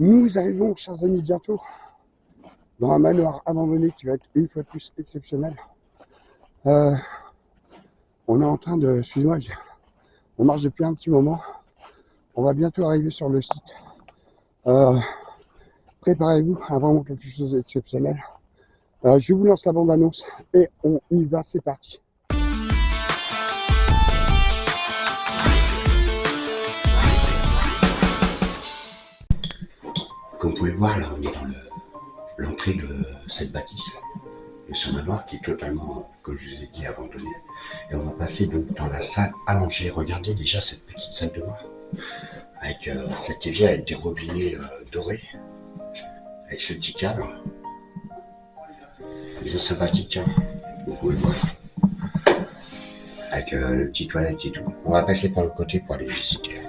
Nous arrivons, chers amis, bientôt dans un manoir abandonné qui va être une fois de plus exceptionnel. Euh, on est en train de... Excuse-moi, on marche depuis un petit moment. On va bientôt arriver sur le site. Euh, Préparez-vous à vraiment quelque chose d'exceptionnel. Je vous lance la bande-annonce et on y va, c'est parti. Comme vous pouvez le voir, là, on est dans l'entrée de cette bâtisse, de ce manoir qui est totalement, comme je vous ai dit, abandonné. Et on va passer donc dans la salle allongée. Regardez déjà cette petite salle de bain, avec cet évier avec des robinets dorés, avec ce petit cadre. Bien sympathique, hein, vous pouvez le voir, avec le petit toilette et tout. On va passer par le côté pour aller visiter.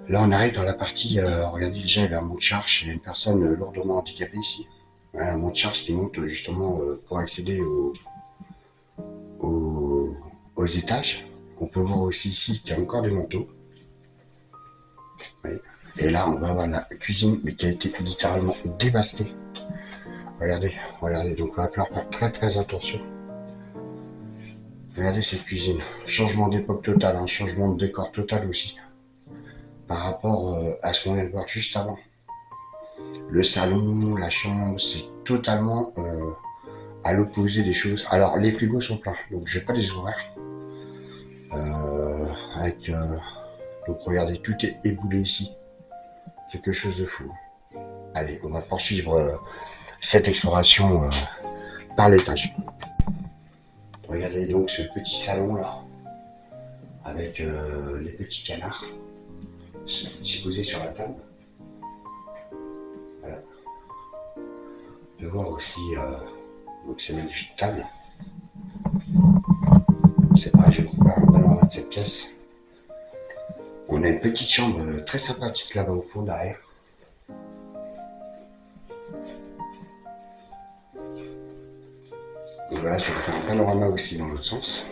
Là, on arrive dans la partie, regardez déjà, il y a un monte-charge, il y a une personne lourdement handicapée ici. Voilà, un monte-charge qui monte justement pour accéder aux étages. On peut voir aussi ici qu'il y a encore des manteaux. Oui. Et là, on va avoir la cuisine, mais qui a été littéralement dévastée. Regardez, regardez, donc on va falloir faire très très attention. Regardez cette cuisine, changement d'époque total, hein, changement de décor total aussi. Par rapport à ce qu'on vient de voir juste avant. Le salon, la chambre, c'est totalement à l'opposé des choses. Alors, les frigos sont pleins, donc je vais pas les ouvrir. Donc regardez, tout est éboulé ici. Quelque chose de fou. Allez, on va poursuivre cette exploration par l'étage. Regardez donc ce petit salon là, avec les petits canards disposés sur la table. Voilà. De voir aussi donc ces magnifiques tables. C'est pareil, je coupe un panorama de cette pièce. On a une petite chambre très sympathique là-bas au fond derrière. Et voilà, je vais faire un panorama aussi dans l'autre sens.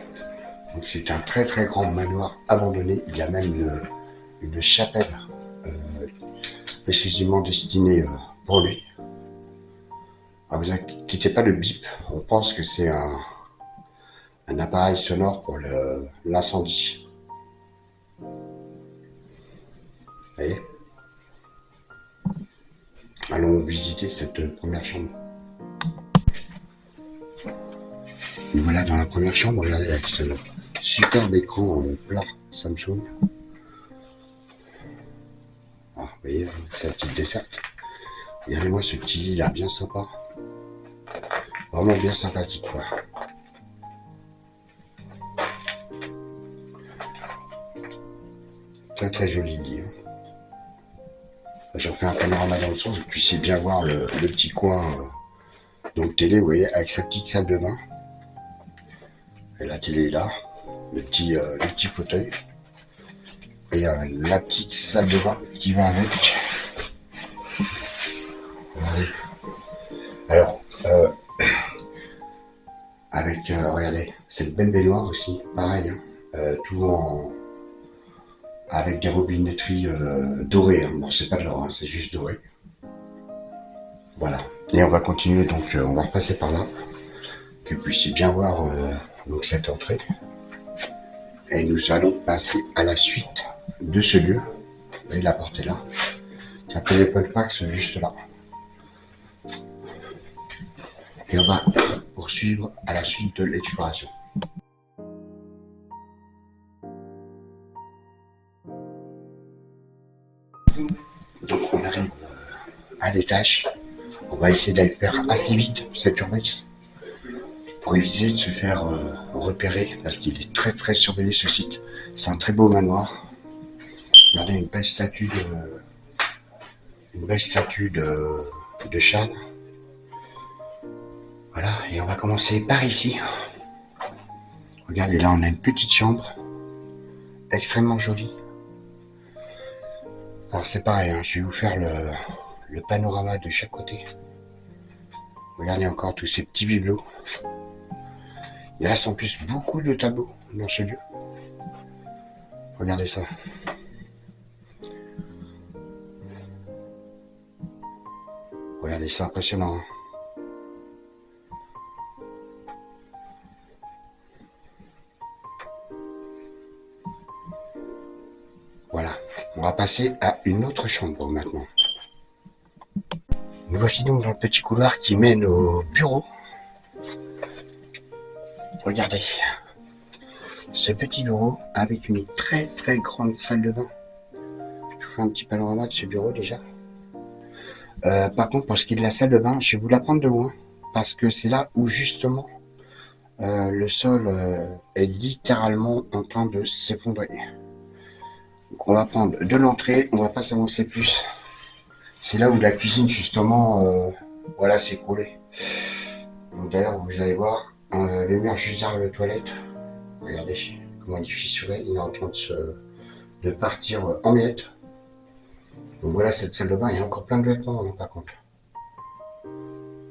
Donc c'est un très très grand manoir abandonné. Il y a même une chapelle exclusivement destinée pour lui. Alors vous inquiétez pas, le bip, on pense que c'est un appareil sonore pour l'incendie. Vous voyez? Allons visiter cette première chambre. Et voilà, dans la première chambre, regardez avec ce superbe écran en plat Samsung. Ah, vous voyez, c'est la petite desserte. Regardez-moi ce petit lit là, bien sympa. Vraiment bien sympathique, quoi. Très très joli lit. J'en fais un panorama dans le sens, vous puissiez bien voir le petit coin donc télé, vous voyez, avec sa petite salle de bain. Et la télé est là, le petit fauteuil. Et la petite salle de bain qui va avec. Regardez. Alors, avec, regardez, cette belle baignoire aussi, pareil, hein, tout avec des robinetteries dorées. Hein. Bon, c'est pas de l'or, hein, c'est juste doré. Voilà. Et on va continuer, donc on va repasser par là, que vous puissiez bien voir donc cette entrée. Et nous allons passer à la suite de ce lieu. Vous voyez, la porte est là. Après les Pax, juste là. Et on va poursuivre à la suite de l'exploration. Donc on arrive à l'étage. On va essayer d'aller faire assez vite cette urbex pour éviter de se faire repérer parce qu'il est très très surveillé ce site. C'est un très beau manoir. Regardez une belle statue de Charles. Voilà, et on va commencer par ici. Regardez, là on a une petite chambre extrêmement jolie. Alors c'est pareil, hein, je vais vous faire le panorama de chaque côté. Regardez encore tous ces petits bibelots. Il reste en plus beaucoup de tableaux dans ce lieu. Regardez ça. Regardez, c'est impressionnant. Hein. Voilà, on va passer à une autre chambre maintenant. Nous voici donc dans le petit couloir qui mène au bureau. Regardez, ce petit bureau avec une très très grande salle de bain. Je vous fais un petit panorama de ce bureau déjà. Par contre, pour ce qui est de la salle de bain, je vais vous la prendre de loin parce que c'est là où justement le sol est littéralement en train de s'effondrer. Donc on va prendre de l'entrée, on va pas s'avancer plus. C'est là où la cuisine justement, voilà, s'est écroulée. D'ailleurs, vous allez voir, le mur juste derrière les toilettes. Regardez comment il est fissuré, il est en train de partir en miettes. Donc voilà, cette salle de bain, il y a encore plein de vêtements hein, par contre.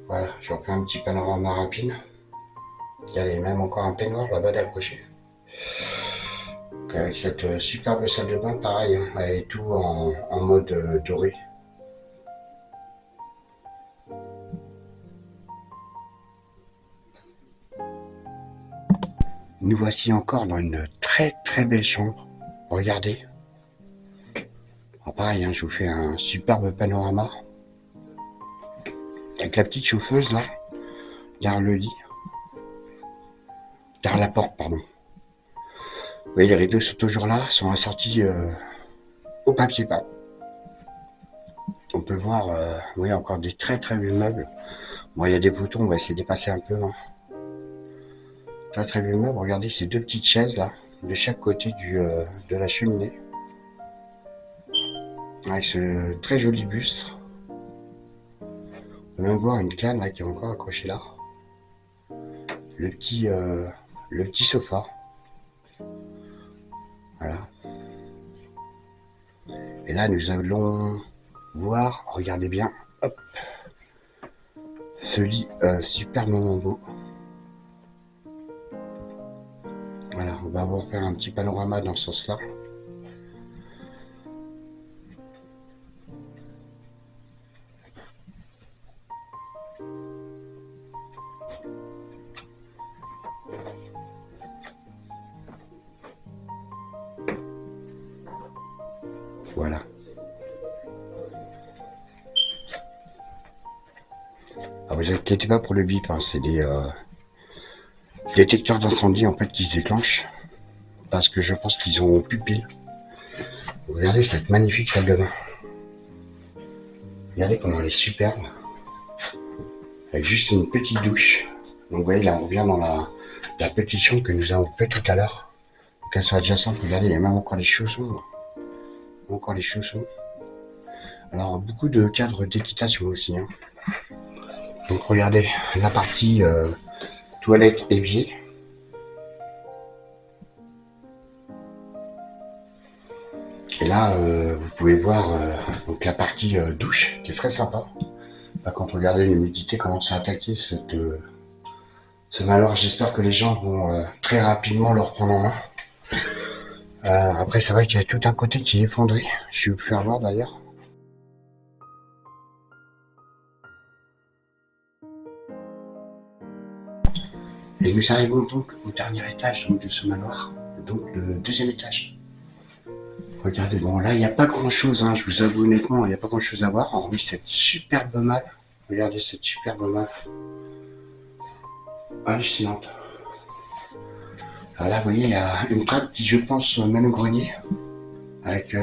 Voilà, je refais un petit panorama rapide. Il y a même encore un peignoir là-bas d'accroché. Avec cette superbe salle de bain, pareil, hein, elle est tout en mode doré. Nous voici encore dans une très très belle chambre. Regardez. Alors pareil, hein, je vous fais un superbe panorama. Avec la petite chauffeuse là, derrière le lit. Derrière la porte, pardon. Vous voyez, les rideaux sont toujours là, sont assortis au papier peint. On peut voir, vous voyez, encore des très très vieux meubles. Bon, il y a des boutons, on va essayer de dépasser un peu. Hein. Très très vieux meubles. Regardez ces deux petites chaises là, de chaque côté de la cheminée. Avec ce très joli buste. On peut même voir une canne là qui est encore accrochée là. Le petit sofa. Voilà. Et là, nous allons voir, regardez bien, hop, ce lit superbement beau. Voilà, on va vous faire un petit panorama dans ce sens-là. Voilà. Alors vous inquiétez pas pour le bip, hein, c'est des détecteurs d'incendie en fait qui se déclenchent parce que je pense qu'ils ont pupille. Regardez cette magnifique salle de bain. Regardez comment elle est superbe. Avec juste une petite douche. Donc vous voyez là on revient dans la petite chambre que nous avons fait tout à l'heure. Donc elle soit adjacente, regardez, il y a même encore les chaussons. Encore les chaussons. Alors beaucoup de cadres d'équitation aussi. Hein. Donc regardez la partie toilette évier. Et là vous pouvez voir donc la partie douche qui est très sympa. Là, quand regardez l'humidité commence à attaquer ce manoir, j'espère que les gens vont très rapidement le reprendre en main. Après c'est vrai qu'il y a tout un côté qui est effondré. Je vais vous faire voir d'ailleurs. Et nous arrivons donc au dernier étage donc, de ce manoir, donc le deuxième étage. Regardez, bon là il n'y a pas grand chose, hein, je vous avoue honnêtement, il n'y a pas grand chose à voir, hormis cette superbe malle. Regardez cette superbe malle. Hallucinante. Alors là vous voyez il y a une trappe qui je pense mène au grenier, avec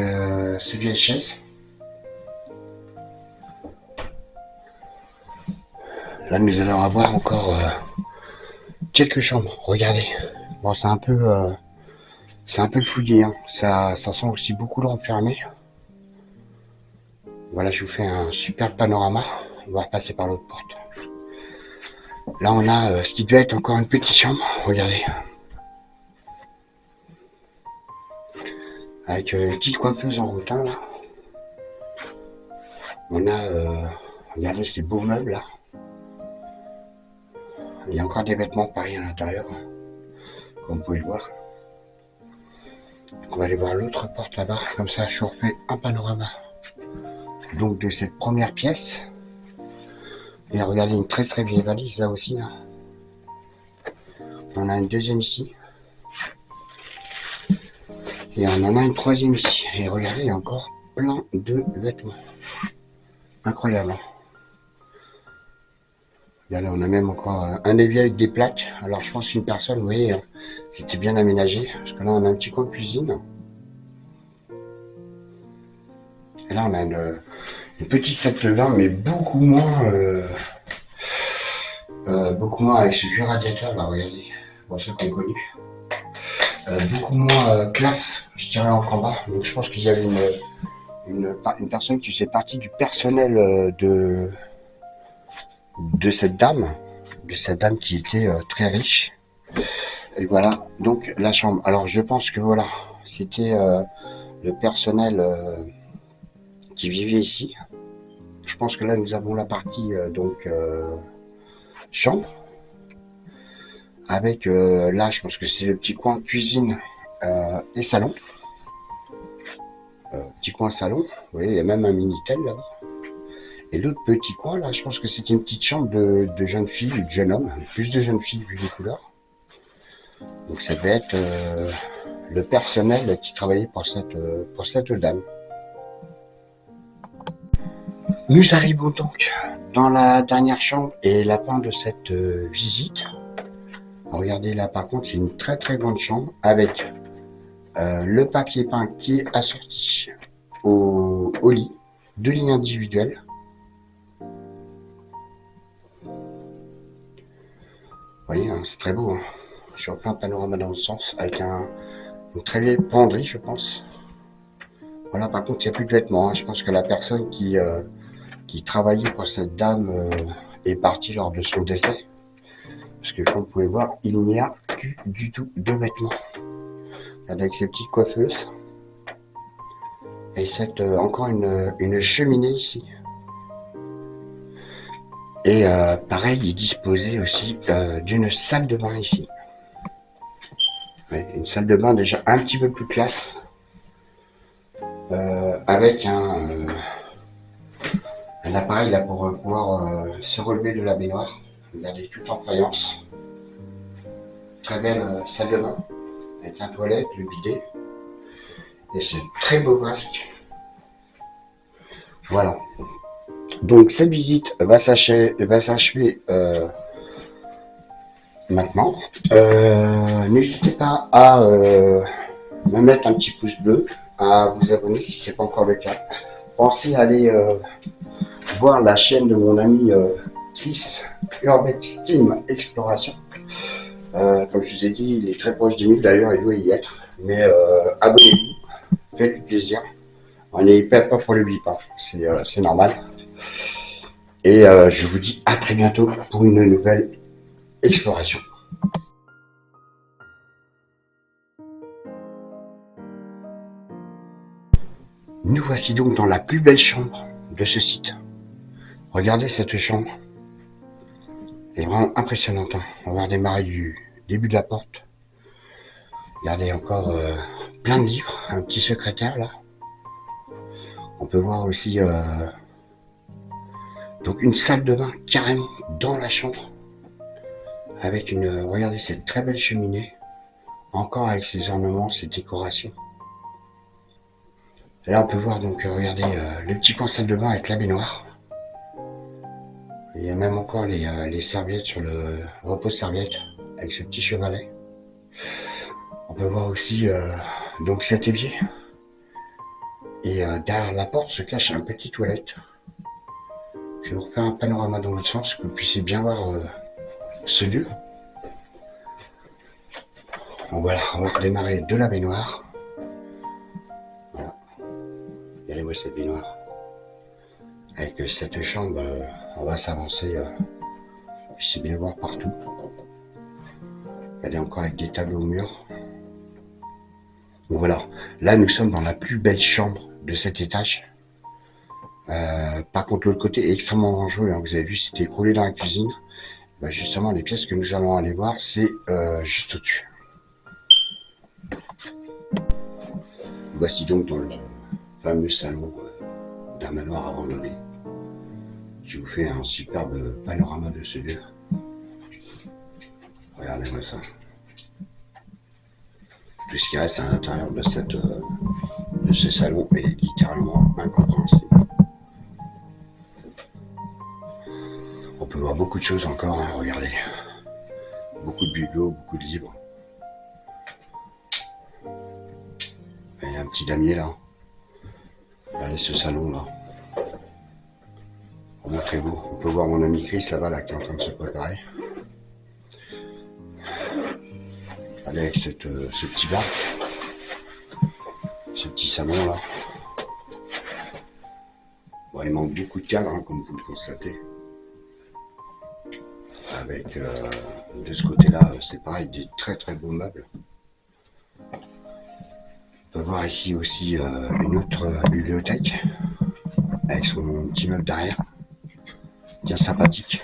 ces vieilles chaises. Là nous allons avoir encore quelques chambres, regardez. Bon c'est un peu le fouillis, hein. Ça sent aussi beaucoup le renfermé. Voilà, je vous fais un super panorama. On va repasser par l'autre porte. Là, on a ce qui doit être encore une petite chambre. Regardez. Avec une petite coiffeuse en rotin, là. On a, regardez ces beaux meubles, là. Il y a encore des vêtements pareil à l'intérieur, comme vous pouvez le voir. Donc, on va aller voir l'autre porte là-bas. Comme ça, je vous refais un panorama. Donc, de cette première pièce. Et regardez, une très très vieille valise là aussi. Là. On a une deuxième ici. Et on en a une troisième ici. Et regardez, il y a encore plein de vêtements. Incroyable. Regardez, on a même encore un évier avec des plaques. Alors je pense qu'une personne, vous voyez, c'était bien aménagé. Parce que là, on a un petit coin de cuisine. Et là, on a une petite salle de bain, mais beaucoup moins avec ce vieux radiateur là, regardez, pour ceux qui ont connu. Beaucoup moins classe, je dirais, en combat. Donc je pense qu'il y avait une personne qui faisait partie du personnel de cette dame, qui était très riche. Et voilà, donc la chambre. Alors je pense que voilà, c'était le personnel qui vivait ici. Je pense que là nous avons la partie chambre. Avec là, je pense que c'est le petit coin cuisine et salon. Petit coin salon, vous voyez, il y a même un Minitel là-bas. Et l'autre petit coin là, je pense que c'était une petite chambre de jeune fille ou de jeune homme, plus de jeunes filles vu les couleurs. Donc ça devait être le personnel qui travaillait pour cette dame. Nous arrivons donc dans la dernière chambre et la fin de cette visite. Regardez là par contre, c'est une très très grande chambre avec le papier peint qui est assorti au lit, 2 lits individuels. Vous voyez, hein, c'est très beau. Hein. Je refais un panorama dans le sens avec une très vieille penderie, je pense. Voilà, par contre, il n'y a plus de vêtements. Hein. Je pense que la personne qui travaillait pour cette dame est partie lors de son décès. Parce que comme vous pouvez voir, il n'y a plus du tout de vêtements. Avec ces petites coiffeuses. Et encore une cheminée ici. Et pareil, il disposait aussi d'une salle de bain ici. Ouais, une salle de bain déjà un petit peu plus classe. Avec un appareil là pour pouvoir se relever de la baignoire. Regardez, tout en faïence. Très belle salle de bain. Avec un toilette, le bidet. Et ce très beau masque. Voilà. Donc cette visite va s'achever maintenant. N'hésitez pas à me mettre un petit pouce bleu, à vous abonner si ce n'est pas encore le cas. Pensez à aller voir la chaîne de mon ami Chris Urbex Team Exploration. Comme je vous ai dit, il est très proche des 1000, d'ailleurs il doit y être. Mais abonnez-vous, faites du plaisir. On n'est pas pour le bip, hein. C'est normal. Et je vous dis à très bientôt pour une nouvelle exploration. Nous voici donc dans la plus belle chambre de ce site. Regardez cette chambre. Elle est vraiment impressionnante. Hein. On va démarrer du début de la porte. Regardez encore plein de livres. Un petit secrétaire là. On peut voir aussi donc une salle de bain carrément dans la chambre. Avec regardez cette très belle cheminée. Encore avec ses ornements, ses décorations. Là on peut voir donc, regardez, le petit coin salle de bain avec la baignoire. Il y a même encore les serviettes sur le repose-serviette avec ce petit chevalet. On peut voir aussi donc cet évier. Et derrière la porte se cache un petit toilette. Je vais vous refaire un panorama dans l'autre sens, que vous puissiez bien voir ce lieu. Donc voilà, on va redémarrer de la baignoire. Voilà. Regardez-moi cette baignoire. Avec cette chambre, on va s'avancer. Vous puissiez bien voir partout. Regardez encore avec des tableaux au mur. Donc voilà, là nous sommes dans la plus belle chambre de cet étage. Par contre l'autre côté est extrêmement dangereux, hein. Vous avez vu, c'était écroulé dans la cuisine. Ben, justement les pièces que nous allons aller voir, c'est juste au-dessus. Voici donc dans le fameux salon d'un manoir abandonné. Je vous fais un superbe panorama de ce lieu. Regardez-moi ça. Tout ce qui reste à l'intérieur de ce salon est littéralement incompréhensible. On peut voir beaucoup de choses encore, hein, regardez. Beaucoup de bibelots, beaucoup de livres. Il y a un petit damier là. Regardez ce salon là. Vraiment très beau. On peut voir mon ami Chris là-bas là, qui est en train de se préparer. Regardez avec ce petit bar. Ce petit salon là. Bon, il manque beaucoup de cadres, hein, comme vous le constatez. Avec de ce côté-là, c'est pareil, des très très beaux meubles. On peut voir ici aussi une autre bibliothèque avec son petit meuble derrière, bien sympathique.